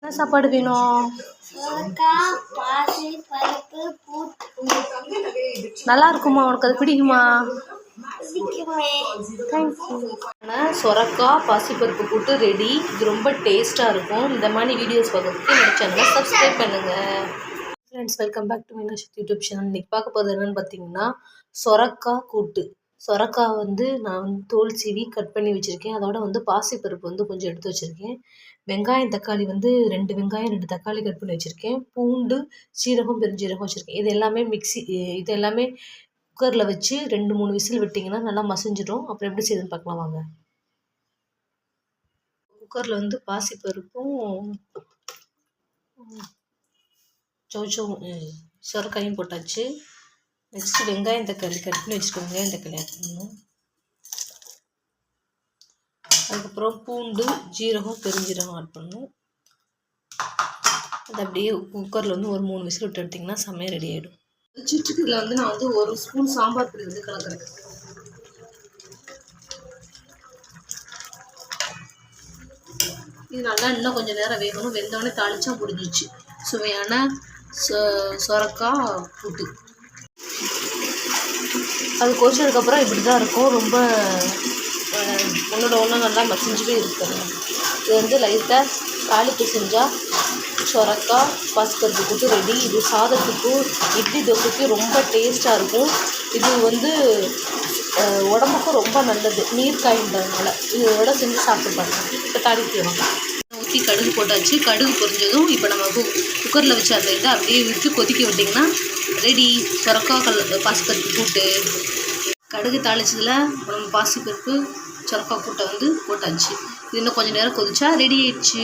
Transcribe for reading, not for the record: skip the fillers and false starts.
என்ன சாப்பாடு வேணும்? நல்லா இருக்குமா? உனக்கு அது பிடிக்குமா? சொரக்காய் பாசிப்பருப்பு கூட்டு ரெடி. இது ரொம்ப டேஸ்ட்டாக இருக்கும். இந்த மாதிரி வீடியோஸ் பார்க்குறதுக்கு என்னோட சேனலை சப்ஸ்கிரைப் பண்ணுங்கள். Friends, welcome back to Meenakshi YouTube channel. இன்றைக்கி பார்க்க போகிறது என்னென்னு பார்த்தீங்கன்னா, சொரக்காய் கூட்டு. சொரக்காய் நான் தோல் சீவி கட் பண்ணி வச்சுருக்கேன். அதோட பாசிப்பருப்பு கொஞ்சம் எடுத்து வச்சுருக்கேன். வெங்காயம் தக்காளி 2 வெங்காயம் 2 தக்காளி கட் பண்ணி வச்சுருக்கேன். பூண்டு, சீரகம், பெருஞ்சீரகம் வச்சுருக்கேன். இது எல்லாமே குக்கரில் வச்சு 2-3 விசில் விட்டிங்கன்னா நல்லா மசிஞ்சிடும். அப்புறம் எப்படி செய்யுதுன்னு பார்க்கலாம் வாங்க. குக்கரில் பாசிப்பருப்பும் சொரக்காயும் போட்டாச்சு. நெக்ஸ்ட்டு வெங்காயம் தக்காளி கட் பண்ணி வச்சுருக்கோம். வெங்காயம் தக்காளி ஆட் பண்ணணும். அதுக்கப்புறம் பூண்டு, ஜீரகம், பெருஞ்சீரகம் ஆட் பண்ணணும். அது அப்படியே குக்கரில் ஒரு 3 விசில் விட்டு எடுத்திங்கன்னா செம்மையாக ரெடி ஆகிடும். சிட்டுக்குள்ள நான் 1 ஸ்பூன் சாம்பார் பொடி கலக்கிறேன். இது நல்லா இன்னும் கொஞ்சம் நேரம் வேகணும். வெந்தோடனே தாளிச்சா முடிஞ்சிச்சு சுவையான சொரக்காய் கூட்டு. அது கொதிச்சதுக்கப்புறம் இப்படி தான் இருக்கும். ரொம்ப ஒன்று நல்லா மசிஞ்சுவே இருக்குது. இது லைட்டாக தாளிப்பு செஞ்சால் சொரக்காய் பாசிப்பருப்பு கூட்டு ரெடி. இது சாதத்துக்கு, இட்லி, தோசைக்கு ரொம்ப டேஸ்ட்டாக இருக்கும். இது உடம்புக்கும் ரொம்ப நல்லது, நீர் காய்ன்றதுனால. இதோட செஞ்சு சாப்பிட்டு பாருங்கள். இப்போ தாளிக்கலாம். ஊற்றி கடுகு போட்டாச்சு. கடுகு பொரிஞ்சதும் இப்போ நம்ம குக்கரில் வச்சு அதை அப்படியே விட்டு கொதிக்க விட்டிங்கன்னா ரெடி சொரக்காய் பாசிப்பருப்பு கூட்டு. கடுகு தாளிச்சதில் நம்ம பாசிப்பருப்பு சொரக்காய் கூட்டை போட்டாச்சு. இது இன்னும் கொஞ்சம் நேரம் கொதிச்சா ரெடி ஆயிடுச்சு.